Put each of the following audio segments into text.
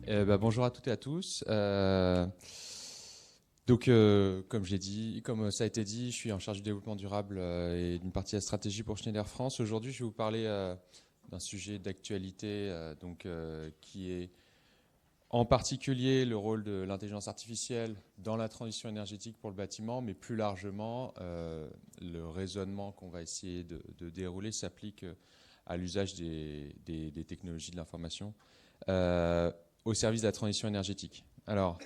Bonjour à toutes et à tous. Comme ça a été dit, je suis en charge du développement durable et d'une partie de la stratégie pour Schneider France. Aujourd'hui, je vais vous parler d'un sujet d'actualité qui est en particulier le rôle de l'intelligence artificielle dans la transition énergétique pour le bâtiment, mais plus largement, le raisonnement qu'on va essayer de dérouler s'applique à l'usage des technologies de l'information au service de la transition énergétique. Alors,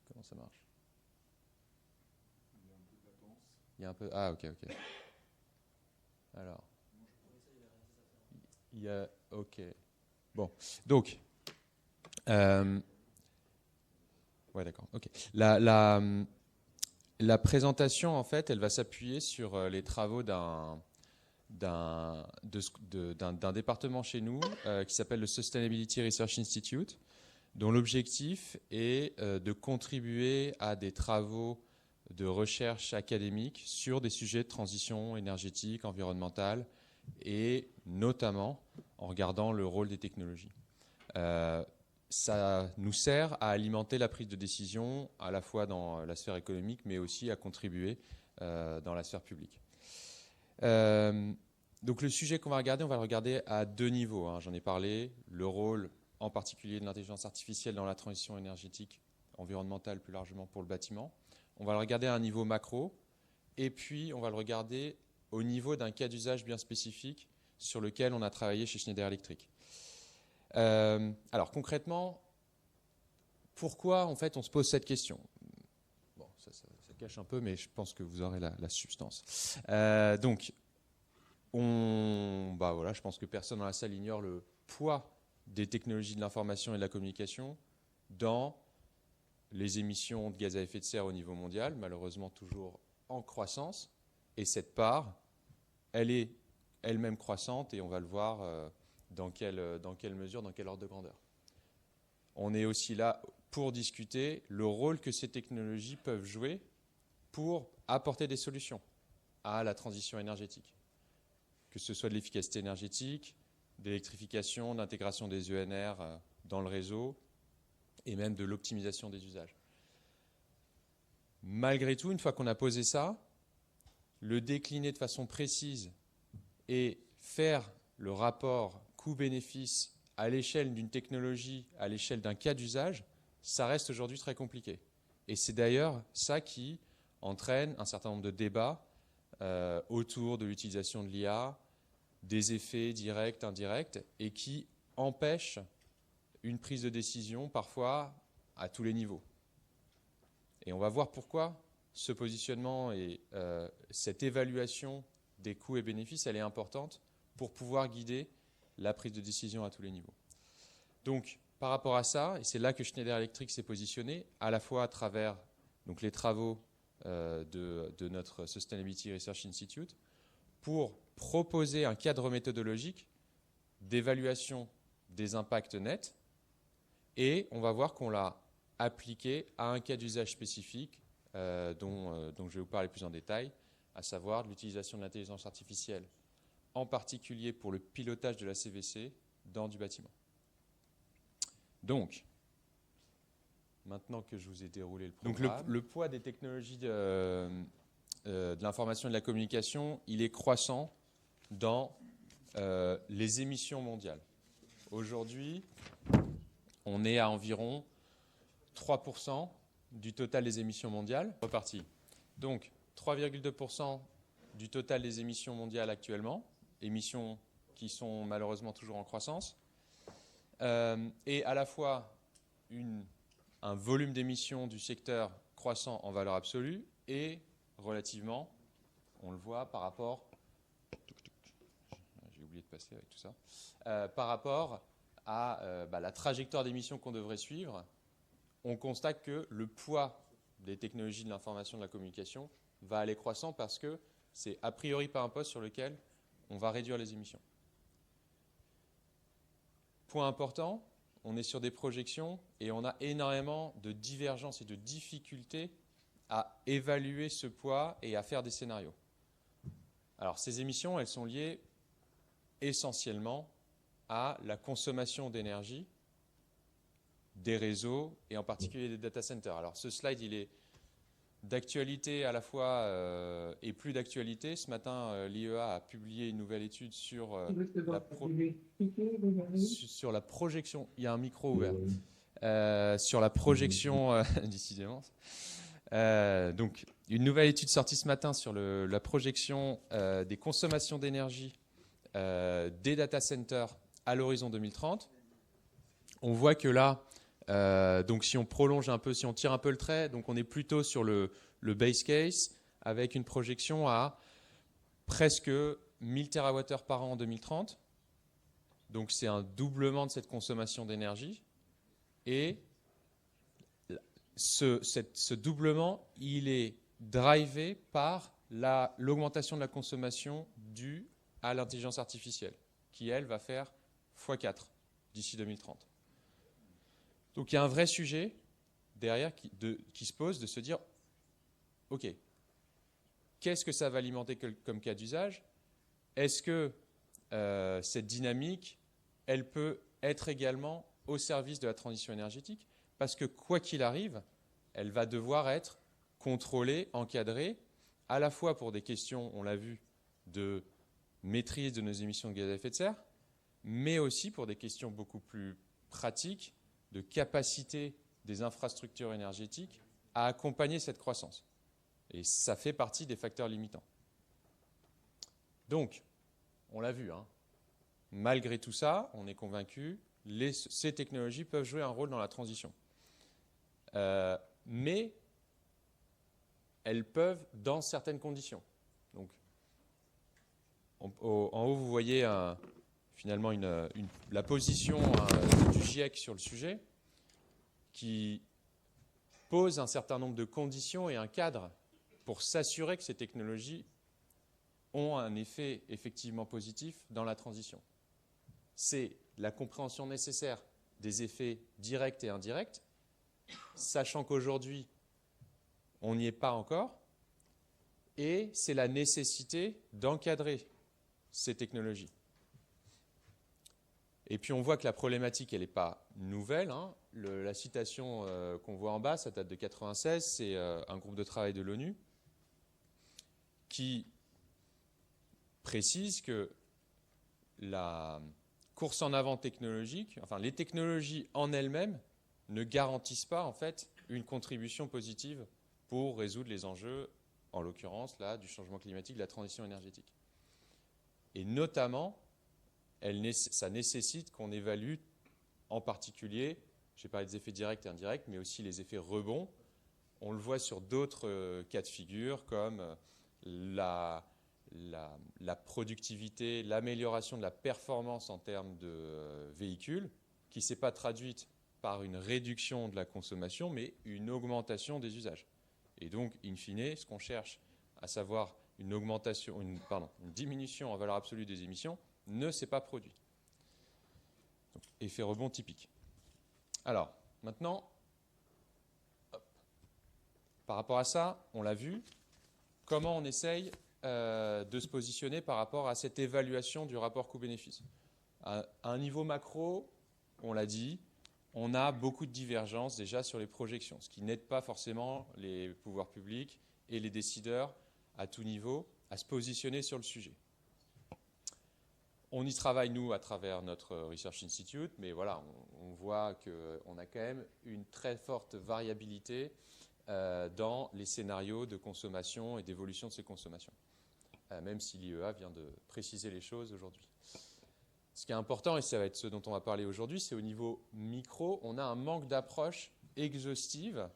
comment ça marche? Il y a un peu. Ah, ok. Alors, il y a. Ok. Bon, donc. Ouais, d'accord. Ok. La présentation, en fait, elle va s'appuyer sur les travaux d'un département chez nous qui s'appelle le Sustainability Research Institute, dont l'objectif est de contribuer à des travaux de recherche académique sur des sujets de transition énergétique, environnementale, et notamment en regardant le rôle des technologies. Ça nous sert à alimenter la prise de décision à la fois dans la sphère économique, mais aussi à contribuer dans la sphère publique. Donc le sujet qu'on va regarder, on va le regarder à deux niveaux. J'en ai parlé, le rôle en particulier de l'intelligence artificielle dans la transition énergétique, environnementale plus largement pour le bâtiment. On va le regarder à un niveau macro, et puis on va le regarder au niveau d'un cas d'usage bien spécifique sur lequel on a travaillé chez Schneider Electric. Alors concrètement, pourquoi en fait on se pose cette question? Bon, ça cache un peu, mais je pense que vous aurez la substance. Je pense que personne dans la salle ignore le poids des technologies de l'information et de la communication dans les émissions de gaz à effet de serre au niveau mondial, malheureusement toujours en croissance. Et cette part, elle est elle-même croissante et on va le voir dans quelle mesure, dans quel ordre de grandeur. On est aussi là pour discuter le rôle que ces technologies peuvent jouer pour apporter des solutions à la transition énergétique, que ce soit de l'efficacité énergétique, d'électrification, d'intégration des ENR dans le réseau et même de l'optimisation des usages. Malgré tout, une fois qu'on a posé ça, le décliner de façon précise et faire le rapport coût-bénéfice à l'échelle d'une technologie, à l'échelle d'un cas d'usage, ça reste aujourd'hui très compliqué. Et c'est d'ailleurs ça qui entraîne un certain nombre de débats autour de l'utilisation de l'IA, des effets directs, indirects, et qui empêchent une prise de décision parfois à tous les niveaux. Et on va voir pourquoi ce positionnement et cette évaluation des coûts et bénéfices, elle est importante pour pouvoir guider la prise de décision à tous les niveaux. Donc, par rapport à ça, et c'est là que Schneider Electric s'est positionné, à la fois à travers les travaux de notre Sustainability Research Institute, pour proposer un cadre méthodologique d'évaluation des impacts nets, et on va voir qu'on l'a appliqué à un cas d'usage spécifique dont je vais vous parler plus en détail, à savoir de l'utilisation de l'intelligence artificielle, en particulier pour le pilotage de la CVC dans du bâtiment. Donc, maintenant que je vous ai déroulé le programme, le poids des technologies de l'information et de la communication, il est croissant dans les émissions mondiales. Aujourd'hui, on est à environ 3% du total des émissions mondiales. Reparti. Donc, 3,2% du total des émissions mondiales actuellement, émissions qui sont malheureusement toujours en croissance, et à la fois un volume d'émissions du secteur croissant en valeur absolue et relativement, on le voit par rapport, j'ai oublié de passer avec tout ça, par rapport à la trajectoire d'émissions qu'on devrait suivre, on constate que le poids des technologies de l'information et de la communication va aller croissant parce que c'est a priori pas un poste sur lequel on va réduire les émissions. Point important, on est sur des projections et on a énormément de divergences et de difficultés à évaluer ce poids et à faire des scénarios. Alors ces émissions, elles sont liées essentiellement à la consommation d'énergie des réseaux et en particulier des data centers. Alors ce slide, il est d'actualité à la fois et plus d'actualité. Ce matin, l'IEA a publié une nouvelle étude sur la projection. Il y a un micro ouvert. Sur la projection, décidément. Donc, une nouvelle étude sortie ce matin sur la projection des consommations d'énergie des data centers à l'horizon 2030. On voit que là, donc si on prolonge un peu, si on tire un peu le trait, donc on est plutôt sur le base case avec une projection à presque 1000 TWh par an en 2030. Donc c'est un doublement de cette consommation d'énergie. Et ce doublement, il est drivé par l'augmentation de la consommation due à l'intelligence artificielle, qui, elle, va faire x4 d'ici 2030. Donc il y a un vrai sujet derrière qui se pose de se dire, OK, qu'est-ce que ça va alimenter comme cas d'usage? Est-ce que cette dynamique, elle peut être également au service de la transition énergétique? Parce que quoi qu'il arrive, elle va devoir être contrôlée, encadrée, à la fois pour des questions, on l'a vu, de maîtrise de nos émissions de gaz à effet de serre, mais aussi pour des questions beaucoup plus pratiques de capacité des infrastructures énergétiques à accompagner cette croissance. Et ça fait partie des facteurs limitants. Donc, on l'a vu, hein, malgré tout ça, on est convaincu, ces technologies peuvent jouer un rôle dans la transition. Mais elles peuvent dans certaines conditions. Donc, en haut, vous voyez finalement la position du GIEC sur le sujet qui pose un certain nombre de conditions et un cadre pour s'assurer que ces technologies ont un effet effectivement positif dans la transition. C'est la compréhension nécessaire des effets directs et indirects, sachant qu'aujourd'hui, on n'y est pas encore, et c'est la nécessité d'encadrer ces technologies. Et puis on voit que la problématique, elle n'est pas nouvelle, hein. La citation qu'on voit en bas, ça date de 1996, c'est un groupe de travail de l'ONU qui précise que la course en avant technologique, enfin les technologies en elles-mêmes ne garantissent pas en fait une contribution positive pour résoudre les enjeux, en l'occurrence là, du changement climatique, de la transition énergétique. Et notamment, ça nécessite qu'on évalue en particulier, j'ai parlé des effets directs et indirects, mais aussi les effets rebonds. On le voit sur d'autres cas de figure comme la productivité, l'amélioration de la performance en termes de véhicules, qui ne s'est pas traduite par une réduction de la consommation, mais une augmentation des usages. Et donc, in fine, ce qu'on cherche, à savoir une diminution en valeur absolue des émissions, ne s'est pas produit. Donc, effet rebond typique. Alors, maintenant, par rapport à ça, on l'a vu, comment on essaye de se positionner par rapport à cette évaluation du rapport coût-bénéfice. À un niveau macro, on l'a dit, on a beaucoup de divergences déjà sur les projections, ce qui n'aide pas forcément les pouvoirs publics et les décideurs à tout niveau à se positionner sur le sujet. On y travaille, nous, à travers notre Research Institute, mais voilà, on voit qu'on a quand même une très forte variabilité dans les scénarios de consommation et d'évolution de ces consommations, même si l'IEA vient de préciser les choses aujourd'hui. Ce qui est important, et ça va être ce dont on va parler aujourd'hui, c'est au niveau micro, on a un manque d'approche exhaustive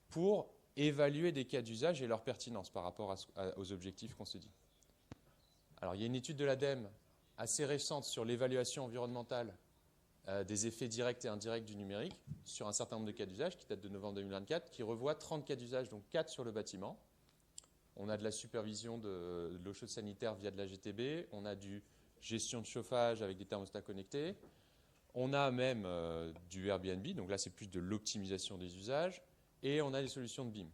pour évaluer des cas d'usage et leur pertinence par rapport aux objectifs qu'on se dit. Alors, il y a une étude de l'ADEME assez récente sur l'évaluation environnementale des effets directs et indirects du numérique sur un certain nombre de cas d'usage qui date de novembre 2024, qui revoit 30 cas d'usage, donc 4 sur le bâtiment. On a de la supervision de l'eau chaude sanitaire via de la GTB, on a du gestion de chauffage avec des thermostats connectés, on a même du Airbnb, donc là c'est plus de l'optimisation des usages, et on a des solutions de BIM.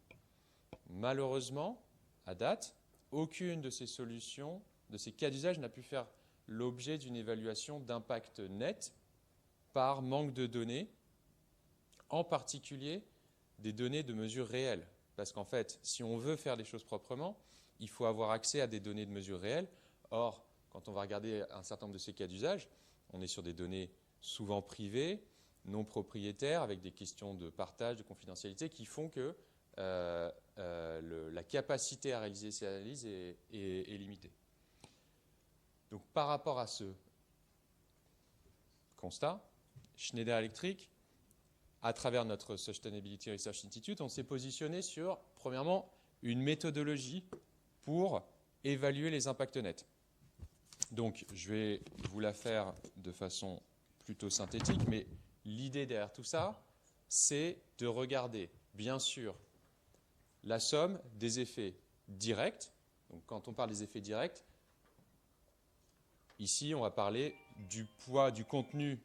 Malheureusement, à date, aucune de ces solutions, de ces cas d'usage n'a pu faire l'objet d'une évaluation d'impact net par manque de données en particulier des données de mesure réelle. Parce qu'en fait, si on veut faire les choses proprement, il faut avoir accès à des données de mesure réelle. Or, quand on va regarder un certain nombre de ces cas d'usage, on est sur des données souvent privées, non propriétaires, avec des questions de partage, de confidentialité, qui font que la capacité à réaliser ces analyses est limitée. Donc, par rapport à ce constat, Schneider Electric, à travers notre Sustainability Research Institute, on s'est positionné sur, premièrement, une méthodologie pour évaluer les impacts nets. Donc, je vais vous la faire de façon plutôt synthétique, mais l'idée derrière tout ça, c'est de regarder, bien sûr, la somme des effets directs. Donc, quand on parle des effets directs, ici, on va parler du poids, du contenu,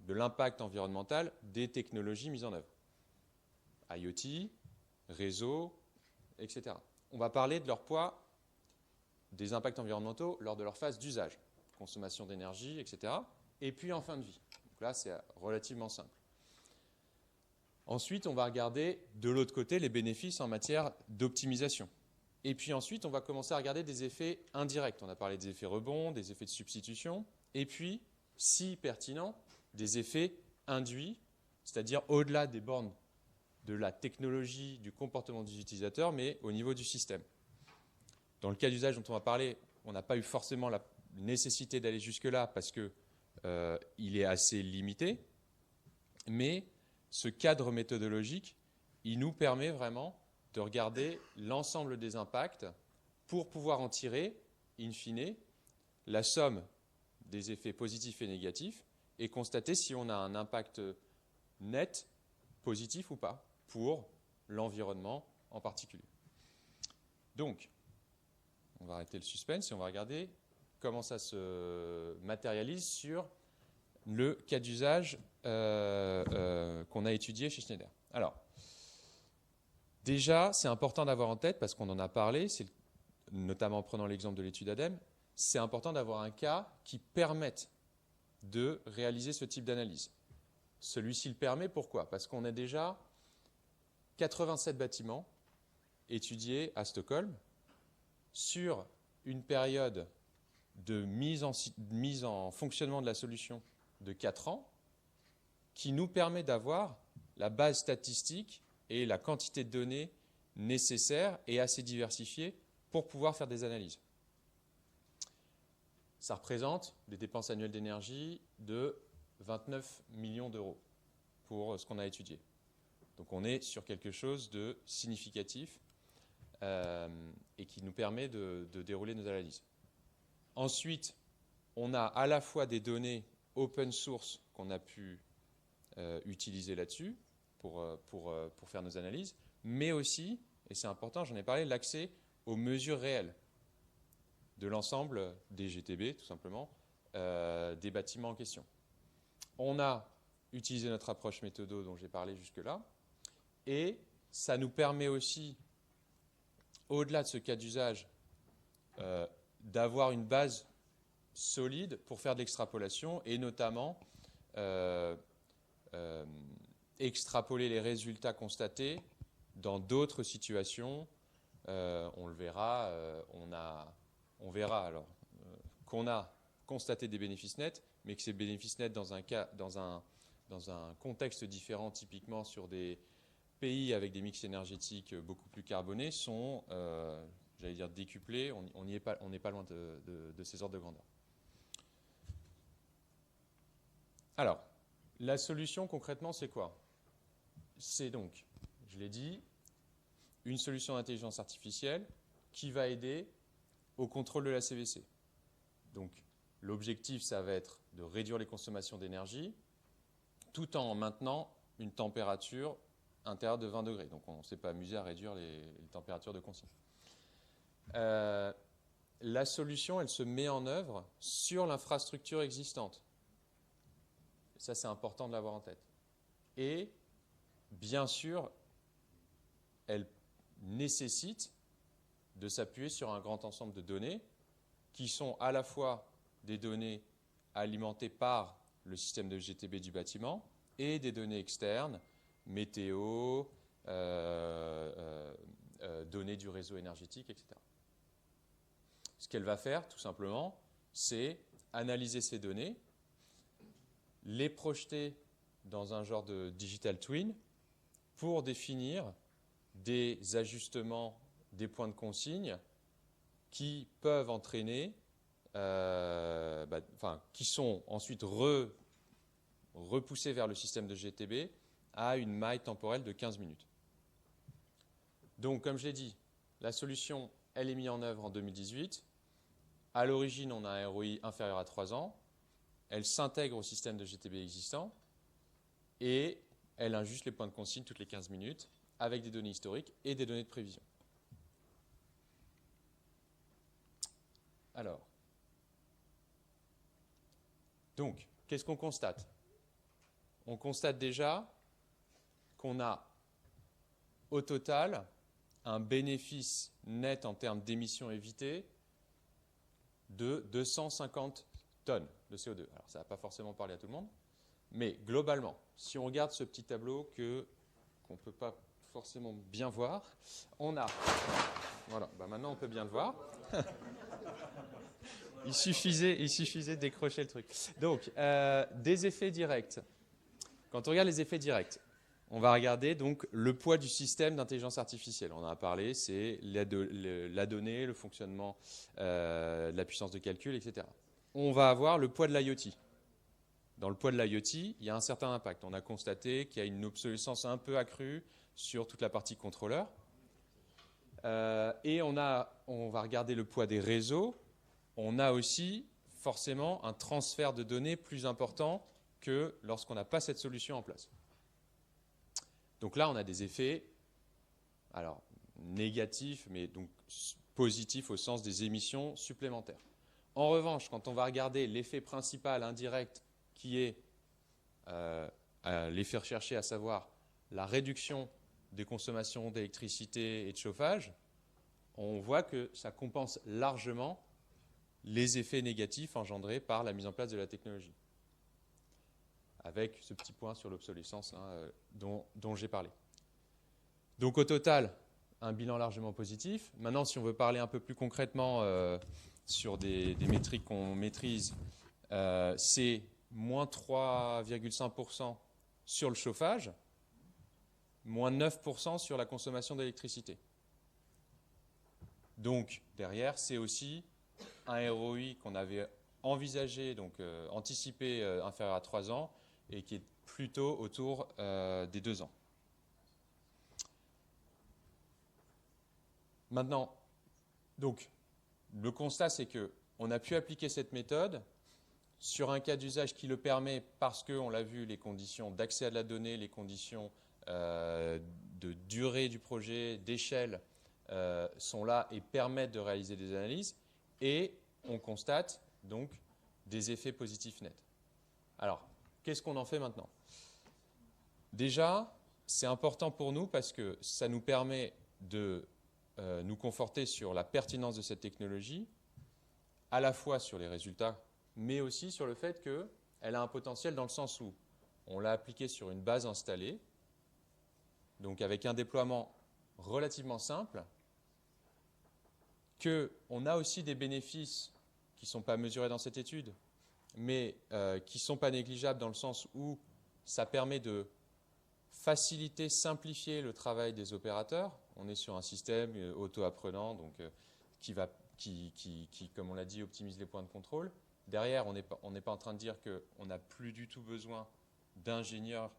de l'impact environnemental des technologies mises en œuvre. IoT, réseau, etc. On va parler de leur poids, des impacts environnementaux lors de leur phase d'usage, consommation d'énergie, etc. Et puis en fin de vie. Donc là, c'est relativement simple. Ensuite, on va regarder de l'autre côté les bénéfices en matière d'optimisation. Et puis ensuite, on va commencer à regarder des effets indirects. On a parlé des effets rebonds, des effets de substitution. Et puis, si pertinent, des effets induits, c'est-à-dire au-delà des bornes de la technologie, du comportement des utilisateurs, mais au niveau du système. Dans le cas d'usage dont on va parler, on n'a pas eu forcément la nécessité d'aller jusque-là parce qu'il est assez limité, mais ce cadre méthodologique, il nous permet vraiment de regarder l'ensemble des impacts pour pouvoir en tirer, in fine, la somme des effets positifs et négatifs et constater si on a un impact net, positif ou pas, pour l'environnement en particulier. Donc, on va arrêter le suspense et on va regarder comment ça se matérialise sur le cas d'usage qu'on a étudié chez Schneider. Alors, déjà, c'est important d'avoir en tête, parce qu'on en a parlé, notamment en prenant l'exemple de l'étude ADEME, c'est important d'avoir un cas qui permette de réaliser ce type d'analyse. Celui-ci le permet, pourquoi? Parce qu'on a déjà 87 bâtiments étudiés à Stockholm sur une période de mise en fonctionnement de la solution de 4 ans qui nous permet d'avoir la base statistique et la quantité de données nécessaires et assez diversifiées pour pouvoir faire des analyses. Ça représente des dépenses annuelles d'énergie de 29 millions d'euros pour ce qu'on a étudié. Donc on est sur quelque chose de significatif et qui nous permet de dérouler nos analyses. Ensuite, on a à la fois des données open source qu'on a pu utiliser là-dessus pour faire nos analyses, mais aussi, et c'est important, j'en ai parlé, l'accès aux mesures réelles de l'ensemble des GTB, tout simplement, des bâtiments en question. On a utilisé notre approche méthodo dont j'ai parlé jusque-là, et ça nous permet aussi, au-delà de ce cas d'usage, d'avoir une base solide pour faire de l'extrapolation, et notamment extrapoler les résultats constatés dans d'autres situations. On le verra, on verra alors qu'on a constaté des bénéfices nets, mais que ces bénéfices nets dans un contexte différent, typiquement sur des pays avec des mix énergétiques beaucoup plus carbonés, sont, j'allais dire, décuplés. On n'est pas loin de ces ordres de grandeur. Alors, la solution concrètement, c'est quoi? C'est donc, je l'ai dit, une solution d'intelligence artificielle qui va aider au contrôle de la CVC. Donc, l'objectif, ça va être de réduire les consommations d'énergie tout en maintenant une température intérieure de 20 degrés. Donc, on ne s'est pas amusé à réduire les températures de consigne. La solution, elle se met en œuvre sur l'infrastructure existante. Ça, c'est important de l'avoir en tête. Et, bien sûr, elle nécessite de s'appuyer sur un grand ensemble de données qui sont à la fois des données alimentées par le système de GTB du bâtiment et des données externes, météo, données du réseau énergétique, etc. Ce qu'elle va faire, tout simplement, c'est analyser ces données, les projeter dans un genre de digital twin pour définir des ajustements des points de consigne qui peuvent entraîner, qui sont ensuite repoussés vers le système de GTB à une maille temporelle de 15 minutes. Donc, comme je l'ai dit, la solution, elle est mise en œuvre en 2018. À l'origine, on a un ROI inférieur à 3 ans. Elle s'intègre au système de GTB existant et elle ajuste les points de consigne toutes les 15 minutes avec des données historiques et des données de prévision. Alors, donc, qu'est-ce qu'on constate? On constate déjà qu'on a au total un bénéfice net en termes d'émissions évitées de 250 tonnes de CO2. Alors, ça ne va pas forcément parler à tout le monde, mais globalement, si on regarde ce petit tableau qu'on ne peut pas forcément bien voir, on a... Voilà, maintenant on peut bien le voir. Il suffisait de décrocher le truc. Donc, des effets directs. Quand on regarde les effets directs, on va regarder donc le poids du système d'intelligence artificielle. On en a parlé, c'est la donnée, le fonctionnement, la puissance de calcul, etc. On va avoir le poids de l'IoT. Dans le poids de l'IoT, il y a un certain impact. On a constaté qu'il y a une obsolescence un peu accrue sur toute la partie contrôleur. Et on va regarder le poids des réseaux. On a aussi forcément un transfert de données plus important que lorsqu'on n'a pas cette solution en place. Donc là, on a des effets négatifs, mais donc positifs au sens des émissions supplémentaires. En revanche, quand on va regarder l'effet principal indirect qui est l'effet recherché, à savoir la réduction des consommations d'électricité et de chauffage, on voit que ça compense largement les effets négatifs engendrés par la mise en place de la technologie, avec ce petit point sur l'obsolescence dont j'ai parlé. Donc au total, un bilan largement positif. Maintenant, si on veut parler un peu plus concrètement sur des métriques qu'on maîtrise, c'est moins 3,5% sur le chauffage, moins 9% sur la consommation d'électricité. Donc derrière, c'est aussi un ROI qu'on avait envisagé, donc anticipé inférieur à 3 ans, et qui est plutôt autour des 2 ans. Maintenant, donc, le constat, c'est qu'on a pu appliquer cette méthode sur un cas d'usage qui le permet parce qu'on l'a vu, les conditions d'accès à de la donnée, les conditions de durée du projet, d'échelle sont là et permettent de réaliser des analyses. Et on constate donc des effets positifs nets. Alors, qu'est-ce qu'on en fait maintenant? Déjà, c'est important pour nous parce que ça nous permet de nous conforter sur la pertinence de cette technologie, à la fois sur les résultats, mais aussi sur le fait qu'elle a un potentiel dans le sens où on l'a appliquée sur une base installée, donc avec un déploiement relativement simple, qu'on a aussi des bénéfices qui ne sont pas mesurés dans cette étude, mais qui ne sont pas négligeables dans le sens où ça permet de faciliter, simplifier le travail des opérateurs. On est sur un système auto-apprenant donc, qui, comme on l'a dit, optimise les points de contrôle. Derrière, on n'est pas en train de dire qu'on n'a plus du tout besoin d'ingénieurs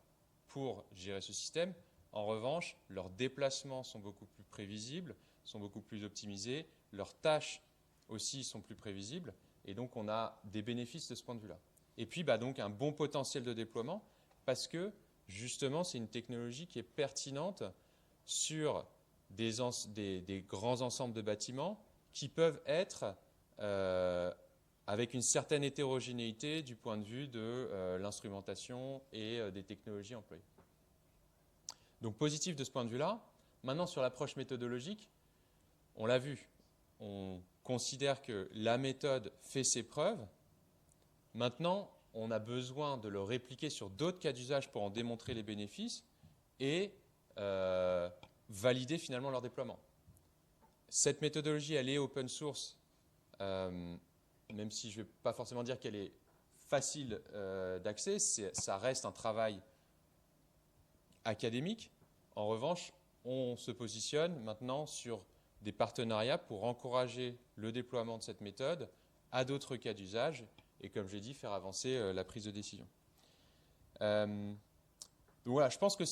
pour gérer ce système. En revanche, leurs déplacements sont beaucoup plus prévisibles, sont beaucoup plus optimisés, leurs tâches aussi sont plus prévisibles, et donc on a des bénéfices de ce point de vue-là. Et puis donc un bon potentiel de déploiement, parce que justement c'est une technologie qui est pertinente sur des grands ensembles de bâtiments qui peuvent être avec une certaine hétérogénéité du point de vue de l'instrumentation et des technologies employées. Donc positif de ce point de vue-là. Maintenant sur l'approche méthodologique, on l'a vu, on considère que la méthode fait ses preuves. Maintenant, on a besoin de le répliquer sur d'autres cas d'usage pour en démontrer les bénéfices et valider finalement leur déploiement. Cette méthodologie, elle est open source, même si je ne vais pas forcément dire qu'elle est facile d'accès, ça reste un travail académique. En revanche, on se positionne maintenant sur des partenariats pour encourager le déploiement de cette méthode à d'autres cas d'usage et, comme j'ai dit, faire avancer la prise de décision. Donc voilà, je pense que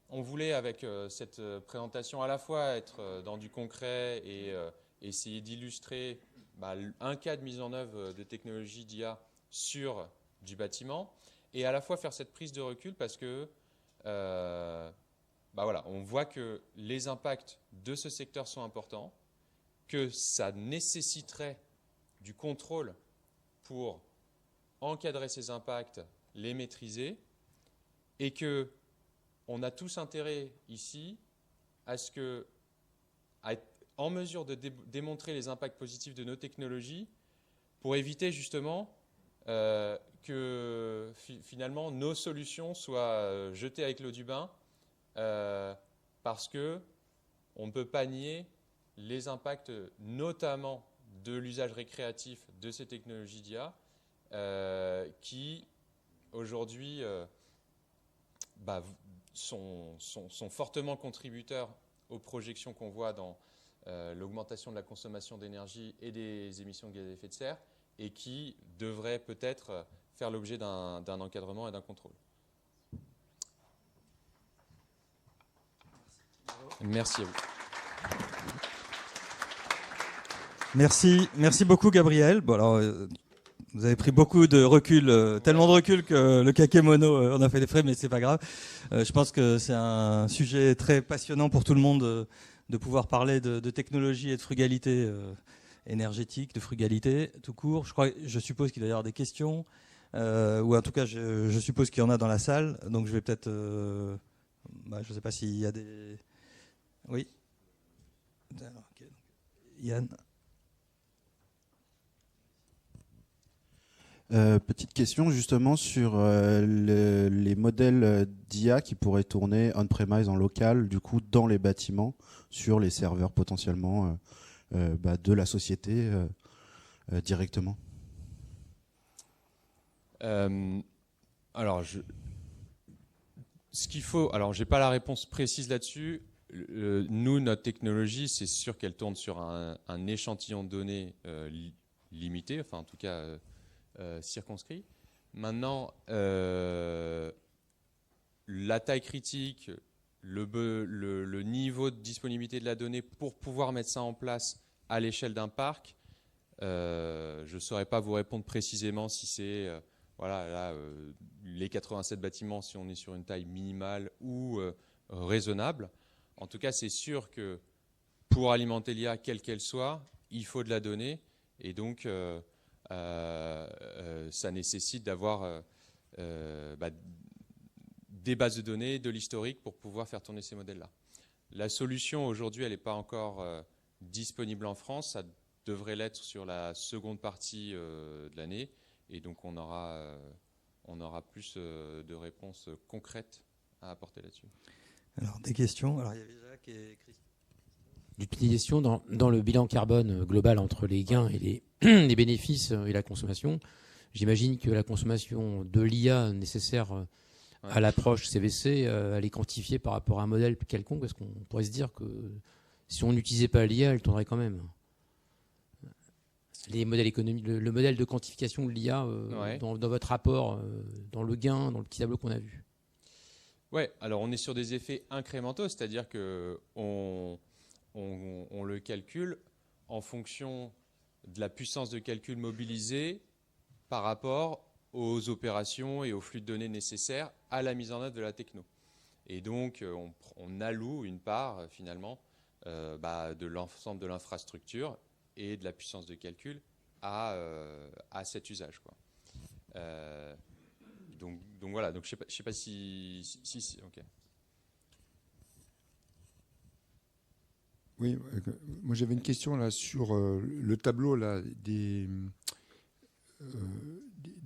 on voulait avec cette présentation à la fois être dans du concret et essayer d'illustrer un cas de mise en œuvre de technologie d'IA sur du bâtiment et à la fois faire cette prise de recul parce que voilà, on voit que les impacts de ce secteur sont importants, que ça nécessiterait du contrôle pour encadrer ces impacts, les maîtriser, et que on a tous intérêt ici à être en mesure de démontrer les impacts positifs de nos technologies pour éviter justement que finalement nos solutions soient jetées avec l'eau du bain parce que on ne peut pas nier les impacts notamment de l'usage récréatif de ces technologies d'IA qui aujourd'hui sont fortement contributeurs aux projections qu'on voit dans l'augmentation de la consommation d'énergie et des émissions de gaz à effet de serre et qui devraient peut-être faire l'objet d'un encadrement et d'un contrôle. Merci à vous. Merci beaucoup Gabriel. Bon, alors, vous avez pris beaucoup de recul, tellement de recul que le kakémono, on a fait des frais, mais c'est pas grave. Je pense que c'est un sujet très passionnant pour tout le monde de pouvoir parler de technologie et de frugalité énergétique, de frugalité tout court. Je suppose qu'il doit y avoir des questions, ou en tout cas, je suppose qu'il y en a dans la salle. Donc, je vais peut-être, je ne sais pas s'il y a des. Oui. Okay. Yann. Petite question justement sur les modèles d'IA qui pourraient tourner on-premise en local, du coup dans les bâtiments, sur les serveurs potentiellement de la société directement. Alors, ce qu'il faut, alors j'ai pas la réponse précise là-dessus. Nous, notre technologie, c'est sûr qu'elle tourne sur un échantillon de données limité, enfin en tout cas circonscrit. Maintenant, la taille critique, le niveau de disponibilité de la donnée pour pouvoir mettre ça en place à l'échelle d'un parc, je ne saurais pas vous répondre précisément si c'est les 87 bâtiments, si on est sur une taille minimale ou raisonnable. En tout cas, c'est sûr que pour alimenter l'IA, quelle qu'elle soit, il faut de la donnée. Et donc, ça nécessite d'avoir des bases de données, de l'historique pour pouvoir faire tourner ces modèles-là. La solution, aujourd'hui, elle n'est pas encore disponible en France. Ça devrait l'être sur la seconde partie de l'année. Et donc, on aura plus de réponses concrètes à apporter là-dessus. Alors, des questions. Alors, il y avait Jacques et Christophe. L'utilisation dans le bilan carbone global entre les gains et les bénéfices et la consommation. J'imagine que la consommation de l'IA nécessaire à l'approche CVC, elle est quantifiée par rapport à un modèle quelconque, parce qu'on pourrait se dire que si on n'utilisait pas l'IA, elle tournerait quand même. Les modèles économiques, le modèle de quantification de l'IA dans votre rapport, dans le gain, dans le petit tableau qu'on a vu. Oui, alors on est sur des effets incrémentaux, c'est-à-dire qu'on le calcule en fonction de la puissance de calcul mobilisée par rapport aux opérations et aux flux de données nécessaires à la mise en œuvre de la techno. Et donc, on alloue une part, finalement, de l'ensemble de l'infrastructure et de la puissance de calcul à cet usage, quoi. Donc voilà, donc je sais pas si ok. Oui, moi j'avais une question là sur le tableau là des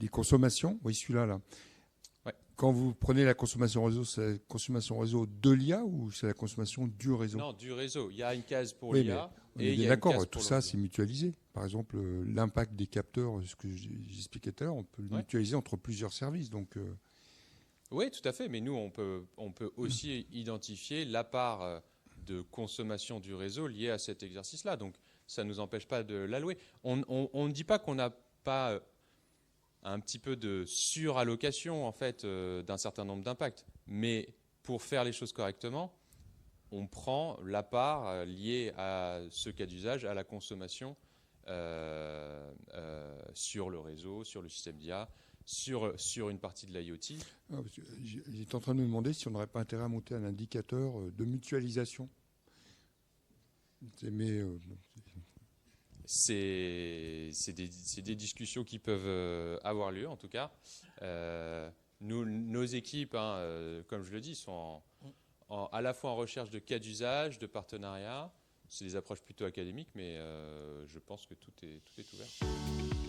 les consommations. Oui, celui-là, là. Ouais. Quand vous prenez la consommation réseau, c'est la consommation réseau de l'IA ou c'est la consommation du réseau? Non, du réseau. Il y a une case pour Oui, l'IA on et est il y a une d'accord, case tout pour ça, le c'est mutualisé. Par exemple, l'impact des capteurs, ce que j'expliquais tout à l'heure, on peut le Ouais. mutualiser entre plusieurs services. Donc, Oui, tout à fait. Mais nous, on peut aussi identifier la part de consommation du réseau liée à cet exercice-là. Donc, ça ne nous empêche pas de l'allouer. On ne dit pas qu'on n'a pas un petit peu de surallocation en fait, d'un certain nombre d'impacts. Mais pour faire les choses correctement, on prend la part liée à ce cas d'usage, à la consommation sur le réseau, sur le système d'IA, sur une partie de l'IoT. j'étais en train de me demander si on n'aurait pas intérêt à monter un indicateur de mutualisation. Mais C'est des discussions qui peuvent avoir lieu, en tout cas. Nos équipes, comme je le dis, sont à la fois en recherche de cas d'usage, de partenariat. C'est des approches plutôt académiques, mais je pense que tout est ouvert.